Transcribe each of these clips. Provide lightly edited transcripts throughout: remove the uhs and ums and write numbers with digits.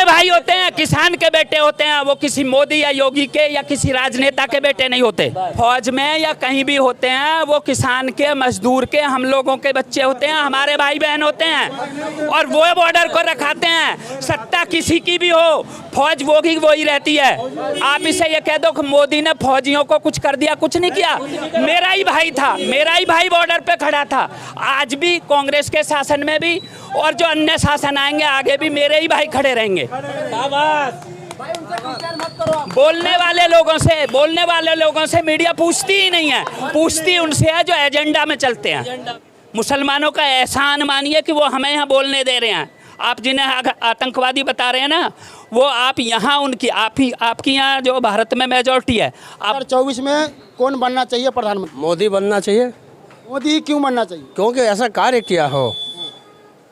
हमारे भाई होते हैं, किसान के बेटे होते हैं, वो किसी मोदी या योगी के या किसी राजनेता के बेटे नहीं होते। फौज में या कहीं भी होते हैं वो किसान के, मजदूर के, हम लोगों के बच्चे होते हैं, हमारे भाई बहन होते हैं। और वो बॉर्डर को रखाते हैं। सत्ता किसी की भी हो, फौज वो ही रहती है। आप इसे ये कह दो कि मोदी ने फौजियों को कुछ कर दिया, कुछ नहीं किया। मेरा ही भाई था, मेरा ही भाई बॉर्डर पे खड़ा था। आज भी कांग्रेस के शासन में भी और जो अन्य शासन आएंगे आगे भी मेरे ही भाई खड़े रहेंगे। बोलने वाले लोगों से मीडिया पूछती ही नहीं है, पूछती उनसे है जो एजेंडा में चलते हैं। मुसलमानों का एहसान मानिए कि वो हमें यहाँ बोलने दे रहे हैं। आप जिन्हें आतंकवादी बता रहे हैं ना, वो आप यहाँ उनकी आपकी यहाँ जो भारत में मेजॉरिटी है। आप 2024 में कौन बनना चाहिए प्रधानमंत्री? मोदी बनना चाहिए। मोदी क्यों बनना चाहिए? क्योंकि ऐसा कार्य किया हो,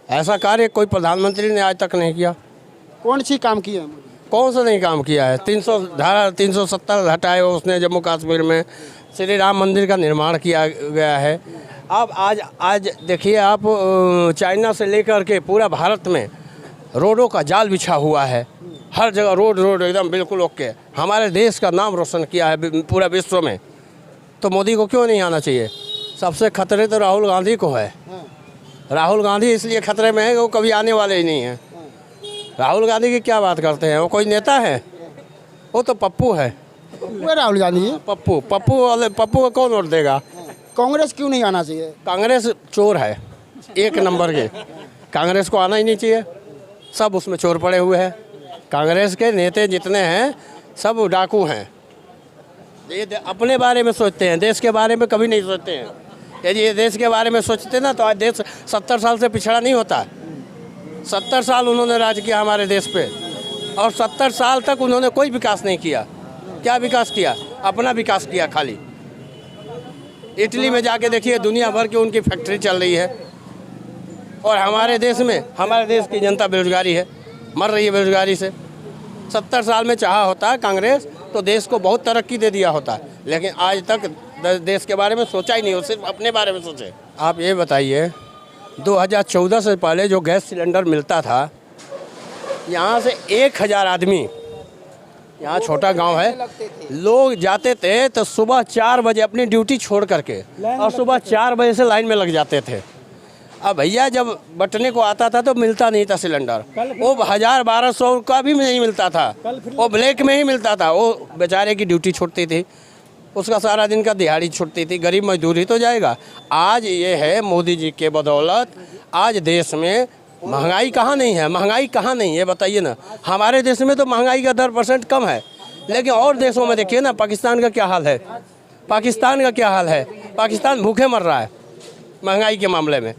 ऐसा कार्य कोई प्रधानमंत्री ने आज तक नहीं किया। कौन सी काम किया है मोदी? कौन सा नहीं काम किया है? 370 हटाए हो उसने जम्मू कश्मीर में। श्री राम मंदिर का निर्माण किया गया है। अब आज देखिए आप, चाइना से लेकर के पूरा भारत में रोडों का जाल बिछा हुआ है। हर जगह रोड एकदम बिल्कुल ओके। हमारे देश का नाम रोशन किया है पूरा विश्व में। तो मोदी को क्यों नहीं आना चाहिए? सबसे खतरे तो राहुल गांधी को है। राहुल गांधी इसलिए खतरे में है कि वो कभी आने वाले ही नहीं हैं। राहुल गांधी की क्या बात करते हैं? वो कोई नेता है? वो तो पप्पू है। राहुल गांधी पप्पू को कौन वोट देगा? कांग्रेस क्यों नहीं आना चाहिए? कांग्रेस चोर है, एक नंबर के। कांग्रेस को आना ही नहीं चाहिए। सब उसमें चोर पड़े हुए हैं। कांग्रेस के नेता जितने हैं सब डाकू हैं। ये अपने बारे में सोचते हैं, देश के बारे में कभी नहीं सोचते हैं। यदि ये देश के बारे में सोचते ना तो आज देश 70 साल से पिछड़ा नहीं होता। 70 साल उन्होंने राज किया हमारे देश पे, और 70 साल तक उन्होंने कोई विकास नहीं किया। क्या विकास किया? अपना विकास किया खाली। इटली में जाके देखिए, दुनिया भर की उनकी फैक्ट्री चल रही है। और हमारे देश की जनता बेरोजगारी है, मर रही है बेरोजगारी से। 70 साल में चाहा होता कांग्रेस तो देश को बहुत तरक्की दे दिया होता, लेकिन आज तक देश के बारे में सोचा ही नहीं हो, सिर्फ अपने बारे में सोचे। आप ये बताइए, 2014 से पहले जो गैस सिलेंडर मिलता था, यहाँ से 1000 आदमी, यहाँ छोटा गांव है, लोग जाते थे तो सुबह 4 बजे अपनी ड्यूटी छोड़ करके और सुबह 4 बजे से लाइन में लग जाते थे। अब भैया जब बटने को आता था तो मिलता नहीं था सिलेंडर। वो 1000-1200 का भी नहीं मिलता था, वो ब्लैक में ही मिलता था। वो बेचारे की ड्यूटी छूटती थी, उसका सारा दिन का दिहाड़ी छूटती थी, गरीब मजदूरी तो जाएगा। आज ये है मोदी जी के बदौलत आज देश में महंगाई कहाँ नहीं है? महंगाई कहाँ नहीं है बताइए ना। हमारे देश में तो महंगाई का 10% कम है, लेकिन और देशों में देखिए ना, पाकिस्तान का क्या हाल है? पाकिस्तान भूखे मर रहा है महंगाई के मामले में।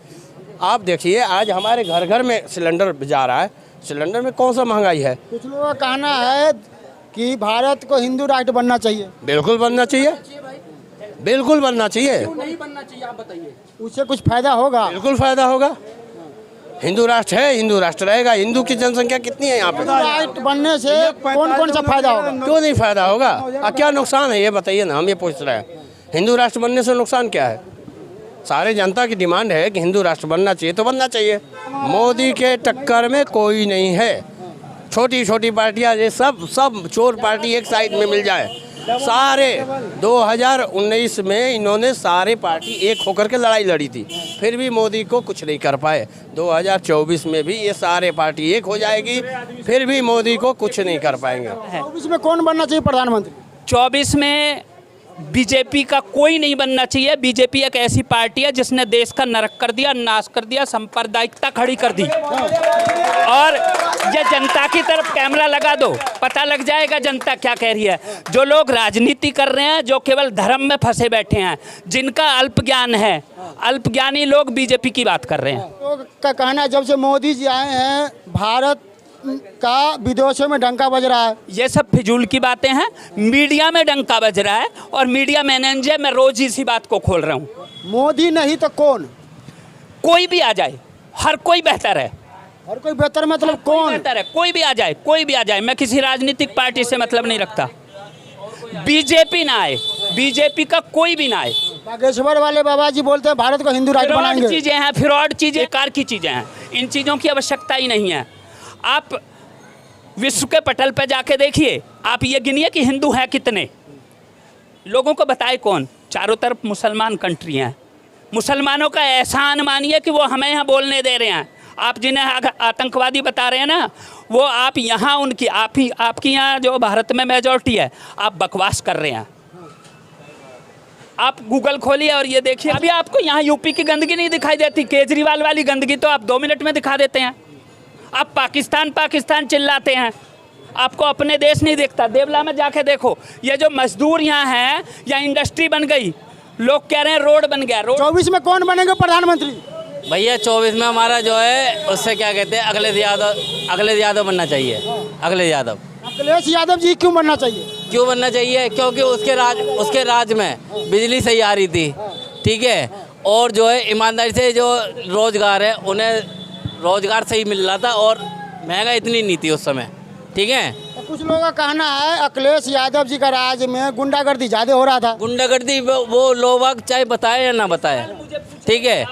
आप देखिए आज हमारे घर घर में सिलेंडर जा रहा है। सिलेंडर में कौन सा महंगाई है? कुछ लोगों का कहना है कि भारत को हिंदू राष्ट्र बनना चाहिए। बिल्कुल बनना चाहिए, बिल्कुल बनना चाहिए। क्यों नहीं बनना चाहिए आप बताइए? उससे कुछ फायदा होगा? बिल्कुल फायदा होगा। हिंदू राष्ट्र है, हिंदू राष्ट्र रहेगा। हिंदू की जनसंख्या कितनी है यहाँ पे? राष्ट्र बनने से कौन सा फायदा होगा? क्यों नहीं फायदा होगा? क्या नुकसान है ये बताइए ना, हम ये पूछ रहे हैं। हिंदू राष्ट्र बनने से नुकसान क्या है? सारे जनता की डिमांड है कि हिंदू राष्ट्र बनना चाहिए तो बनना चाहिए। मोदी के टक्कर में कोई नहीं है। छोटी छोटी पार्टियां, ये सब चोर पार्टी एक साइड में मिल जाए। सारे 2019 में इन्होंने सारे पार्टी एक होकर के लड़ाई लड़ी थी, फिर भी मोदी को कुछ नहीं कर पाए। 2024 में भी ये सारे पार्टी एक हो जाएगी, फिर भी मोदी को कुछ नहीं कर पाएंगे। 24 में कौन बनना चाहिए प्रधानमंत्री? 24 में बीजेपी का कोई नहीं बनना चाहिए। बीजेपी एक ऐसी पार्टी है जिसने देश का नरक कर दिया, नाश कर दिया, सांप्रदायिकता खड़ी कर दी। और ये जनता की तरफ कैमरा लगा दो, पता लग जाएगा जनता क्या कह रही है। जो लोग राजनीति कर रहे हैं, जो केवल धर्म में फंसे बैठे हैं, जिनका अल्प ज्ञान है, अल्पज्ञानी लोग बीजेपी की बात कर रहे हैं। लोग का कहना है जब से मोदी जी आए हैं भारत का विदेशों में डंका बज रहा है। ये सब फिजूल की बातें हैं। मीडिया में डंका बज रहा है और मीडिया मैनेजर, मैं रोज इसी बात को खोल रहा हूँ। मोदी नहीं तो कौन? कोई भी आ जाए, हर कोई बेहतर है। हर कोई बेहतर मतलब कौन? बेहतर है, कोई भी आ जाए, कोई भी आ जाए। मैं किसी राजनीतिक पार्टी से मतलब नहीं रखता। बीजेपी ना आए, बीजेपी का कोई भी ना आए। बागेश्वर वाले बाबा जी बोलते हैं भारत को हिंदू राष्ट्र बनाएंगे। चीजें हैं, फ्रॉड चीजें, कार की चीजें हैं। इन चीजों की आवश्यकता ही नहीं है। आप विश्व के पटल पे जाके देखिए, आप ये गिनिए कि हिंदू हैं कितने, लोगों को बताए कौन। चारों तरफ मुसलमान कंट्री हैं, मुसलमानों का एहसान मानिए कि वो हमें यहाँ बोलने दे रहे हैं। आप जिन्हें आतंकवादी बता रहे हैं ना, वो आप यहाँ उनकी आपकी यहाँ जो भारत में मेजॉरिटी है, आप बकवास कर रहे हैं। आप गूगल खोलिए और ये देखिए, अभी आपको यहाँ यूपी की गंदगी नहीं दिखाई देती, केजरीवाल वाली गंदगी तो आप 2 मिनट में दिखा देते हैं। आप पाकिस्तान पाकिस्तान चिल्लाते हैं, आपको अपने देश नहीं दिखता। देवला में जाके देखो, ये जो मजदूर यहाँ हैं, या इंडस्ट्री बन गई, लोग कह रहे हैं रोड बन गया। रोड 24 में कौन बनेंगे प्रधानमंत्री? भैया 24 में हमारा जो है उससे क्या कहते हैं, अखिलेश यादव बनना चाहिए। अखिलेश यादव, अखिलेश यादव जी क्यों बनना चाहिए? क्यों बनना चाहिए? क्योंकि उसके राज में बिजली सही आ रही थी, ठीक है, और जो है ईमानदारी से जो रोजगार है उन्हें रोजगार सही मिल रहा था, और महंगाई इतनी नहीं थी उस समय, ठीक है। तो कुछ लोगों का कहना है अखिलेश यादव जी का राज में गुंडागर्दी ज़्यादा हो रहा था। गुंडागर्दी वो लोग चाहे बताए या ना बताए, ठीक है,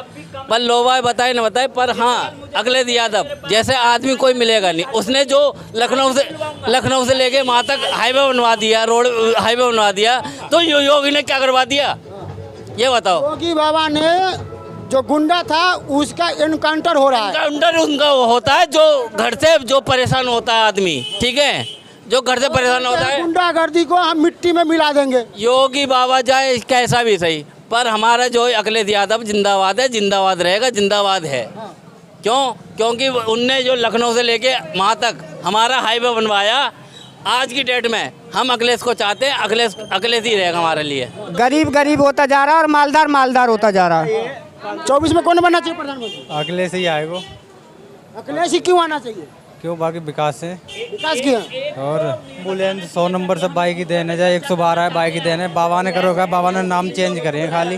पर लोग बताए ना बताए, पर हाँ अखिलेश यादव जैसे आदमी कोई मिलेगा नहीं। उसने जो लखनऊ से लेके वहाँ तक हाईवे बनवा दिया, रोड हाईवे बनवा दिया, तो योगी ने क्या करवा दिया ये बताओ। योगी बाबा ने जो गुंडा था उसका एनकाउंटर हो रहा है। एनकाउंटर उनका होता है जो घर से जो परेशान होता है आदमी, ठीक है, जो घर से परेशान होता है। गुंडागर्दी को हम मिट्टी में मिला देंगे। योगी बाबा जाए कैसा भी सही, पर हमारा जो अखिलेश यादव जिंदाबाद है, जिंदाबाद रहेगा, जिंदाबाद है। क्यों? क्योंकि उनने जो लखनऊ से लेके वहाँ तक हमारा हाईवे बनवाया। आज की डेट में हम अखिलेश को चाहते हैं, अखिलेश ही रहेगा हमारे लिए। गरीब गरीब होता जा रहा है और मालदार मालदार होता जा रहा है। 24 में कौन बनना चाहिए प्रधानमंत्री? अखिलेश ही आएगा। अखिलेश ही क्यों आना चाहिए? क्यों? बाकी विकास है, विकास किया। और बुलेंद 100 नंबर से बाइक ही देने जाए, 112 है बाइक ही देने। बाबा ने करोगा, बाबा ने नाम चेंज करे हैं खाली,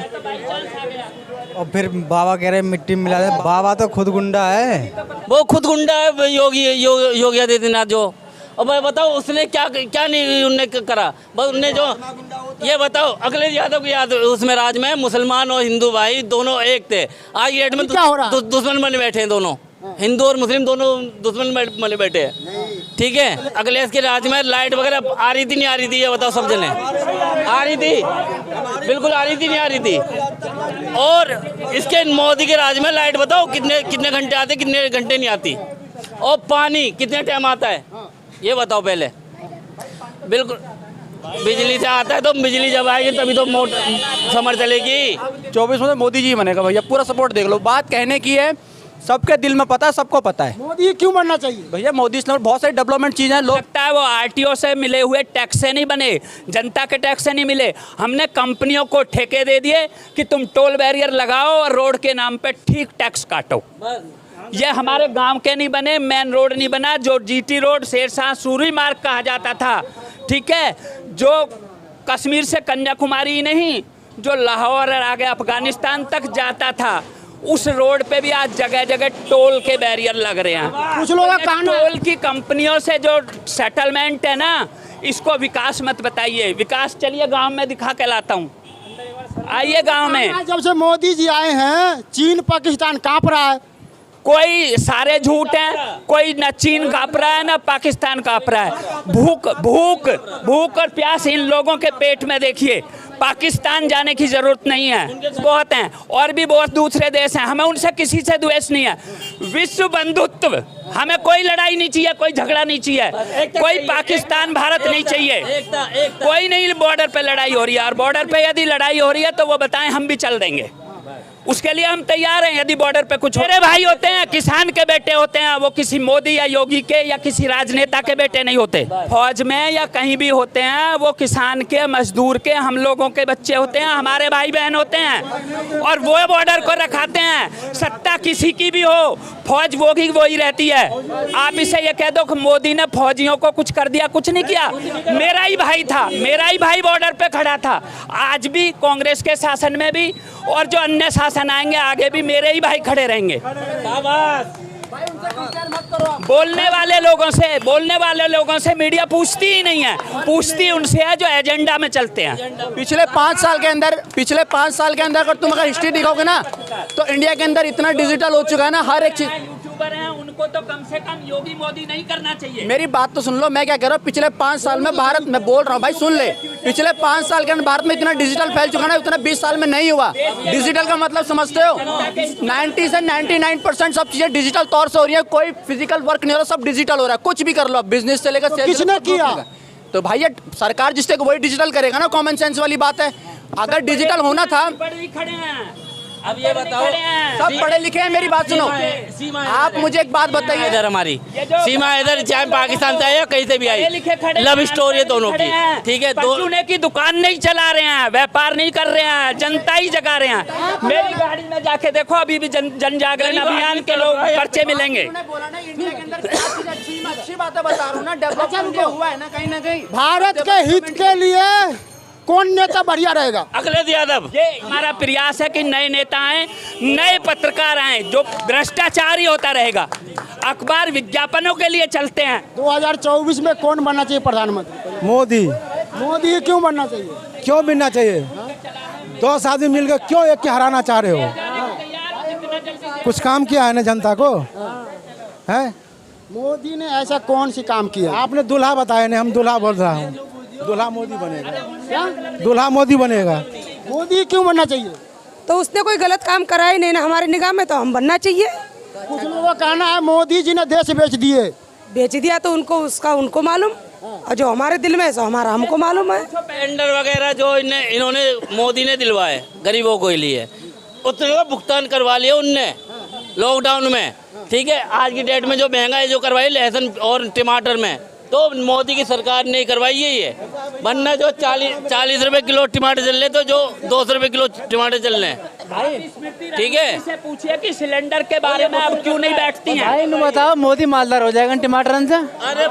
और फिर बाबा कह रहे मिट्टी में मिला दे। बाबा तो खुद गुंडा है, वो खुद गुंडा है योगी आदित्यनाथ जो। और मैं बताओ उसने क्या नहीं उनने करा, बस उनने जो ये बताओ अखिलेश यादव की याद उसमें राज में मुसलमान और हिंदू भाई दोनों एक थे। आज डेट में दुश्मन बने बैठे हैं, दोनों हिंदू और मुस्लिम दोनों दुश्मन बने बैठे हैं, ठीक है। अखिलेश के राज में लाइट वगैरह आ रही थी नहीं आ रही थी ये बताओ सब जने? आ रही थी, बिल्कुल आ रही थी नहीं आ रही थी। और इसके मोदी के राज में लाइट बताओ कितने घंटे आते, कितने घंटे नहीं आती, और पानी कितने टाइम आता है ये बताओ पहले। बिल्कुल बिजली से आता है, तो बिजली जब आएगी तभी तो समर चलेगी। 24 में तो मोदी जी बनेगा भैया, पूरा सपोर्ट देख लो। बात कहने की है, सबके दिल में पता है, सबको पता है। मोदी क्यों बनना चाहिए भैया? मोदी से बहुत सारी डेवलपमेंट चीज़ें हैं। लोग लगता है वो आरटीओ से मिले हुए टैक्स से नहीं बने, जनता के टैक्स से नहीं मिले। हमने कंपनियों को ठेके दे दिए कि तुम टोल बैरियर लगाओ और रोड के नाम पे ठीक टैक्स काटो। ये हमारे गांव के नहीं बने, मेन रोड नहीं बना, जो जीटी रोड शेरशाह सूरी मार्ग कहा जाता था, ठीक है, जो कश्मीर से कन्याकुमारी नहीं, जो लाहौर और आगे अफगानिस्तान तक जाता था, उस रोड पे भी आज जगह जगह टोल के बैरियर लग रहे हैं। कुछ लोग टोल की कंपनियों से जो सेटलमेंट है ना, इसको विकास मत बताइए। विकास चलिए गांव में दिखा के लाता हूँ, आइए गांव में। जब से मोदी जी आए हैं चीन पाकिस्तान कांप रहा है। कोई सारे झूठ हैं, कोई न चीन काँप रहा है न पाकिस्तान काँप रहा है। भूख और प्यास इन लोगों के पेट में देखिए। पाकिस्तान जाने की जरूरत नहीं है, बहुत हैं और भी बहुत दूसरे देश हैं, हमें उनसे किसी से द्वेष नहीं है। विश्व बंधुत्व, हमें कोई लड़ाई नहीं चाहिए, कोई झगड़ा नहीं चाहिए, कोई पाकिस्तान भारत नहीं चाहिए, कोई नहीं बॉर्डर पे लड़ाई हो रही है। और बॉर्डर पे यदि लड़ाई हो रही है तो वो बताएं, हम भी चल देंगे, उसके लिए हम तैयार हैं। यदि बॉर्डर पे कुछ मेरे भाई होते हैं, किसान के बेटे होते हैं, वो किसी मोदी या योगी के या किसी राजनेता के बेटे नहीं होते। फौज में या कहीं भी होते हैं, वो किसान के, मजदूर के, हम लोगों के बच्चे होते हैं, हमारे भाई बहन होते हैं, और वो बॉर्डर को रखाते हैं। सत्ता किसी की भी हो, फौज वो ही रहती है। आप इसे ये कह दो कि मोदी ने फौजियों को कुछ कर दिया, कुछ नहीं किया। मेरा ही भाई था, मेरा ही भाई बॉर्डर पे खड़ा था। आज भी कांग्रेस के शासन में भी और जो अन्य शासन आएंगे आगे भी मेरे ही भाई खड़े रहेंगे। बोलने वाले लोगों से मीडिया पूछती ही नहीं है, पूछती उनसे है जो एजेंडा में चलते हैं। पिछले 5 साल के अंदर अगर तुम हिस्ट्री दिखाओगे ना, तो इंडिया के अंदर इतना डिजिटल हो चुका है ना, हर एक चीज यूट्यूबर हैं उनको तो कम से कम योगी मोदी नहीं करना चाहिए। मेरी बात तो सुन लो, मैं क्या कह रहा हूँ, पिछले 5 साल में भारत में बोल रहा हूँ भाई, सुन ले, पिछले 5 साल के अंदर भारत में इतना डिजिटल फैल चुका है, उतना 20 साल में नहीं हुआ। डिजिटल का मतलब समझते हो, 90 से 99% सब चीजें डिजिटल तौर से हो रही है, कोई फिजिकल वर्क नहीं हो रहा, सब डिजिटल हो रहा है। कुछ भी कर लो, बिजनेस से लेकर किसने किया? तो भाई ये सरकार जिससे वही डिजिटल करेगा ना, कॉमन सेंस वाली बात है। अगर डिजिटल होना था, खड़े हैं अब ये बताओ, सब पढ़े लिखे हैं, मेरी बात सुनो, आप मुझे एक बात बताइए, इधर हमारी सीमा इधर, चाहे पाकिस्तान से आए या कहीं से भी आई, लव स्टोरी है दोनों की, ठीक है। चूने की दुकान नहीं चला रहे हैं, व्यापार नहीं कर रहे हैं, जनता ही जगा रहे हैं। मेरी गाड़ी में जाके देखो, अभी भी जन जागरण अभियान के लोग पर्चे मिलेंगे। अच्छी बातें बता रहा हूँ ना, डेवलपमेंट हुआ है ना कहीं ना कहीं। भारत के हित के लिए कौन नेता बढ़िया रहेगा? अखिलेश यादव। ये हमारा प्रयास है कि नए नेता आए, नए पत्रकार आए, जो भ्रष्टाचार ही होता रहेगा। अखबार विज्ञापनों के लिए चलते हैं। 2024 में कौन बनना चाहिए प्रधानमंत्री? मोदी। मोदी क्यों बनना चाहिए? क्यों मिलना चाहिए? 2 आदमी मिलकर क्यों एक के हराना चाह रहे हो? कुछ काम किया है ना जनता को? है मोदी ने ऐसा कौन सी काम किया? आपने दूल्हा बताया नहीं, हम दूल्हा बोल रहा हूँ। दूल्हा मोदी बनेगा। दूल्हा मोदी बनेगा। मोदी क्यों बनना चाहिए? तो उसने कोई गलत काम करा ही नहीं ना हमारे निगाह में, तो हम बनना चाहिए। कुछ लोगों का कहना है मोदी जी ने देश बेच दिए। बेच दिया तो उनको मालूम, और जो हमारे दिल में है सो हमारा हमको मालूम है। टेंडर वगैरह जो इन्होंने मोदी ने दिलवाए गरीबों के लिए, उतने का भुगतान करवा लिया उनने लॉकडाउन में, ठीक है। आज की डेट में जो महंगाई जो करवाई लहसुन और टमाटर में, तो मोदी की सरकार ने करवाई है ये। वरना जो 40 रुपए किलो टमाटर चल रहे, तो जो 200 रुपए किलो टमाटर चल रहे हैं, ठीक है। से पूछिए कि सिलेंडर के बारे में अब क्यों नहीं बैठती हैं? बताओ, मोदी मालदार हो जाएगा टमाटर से। अरे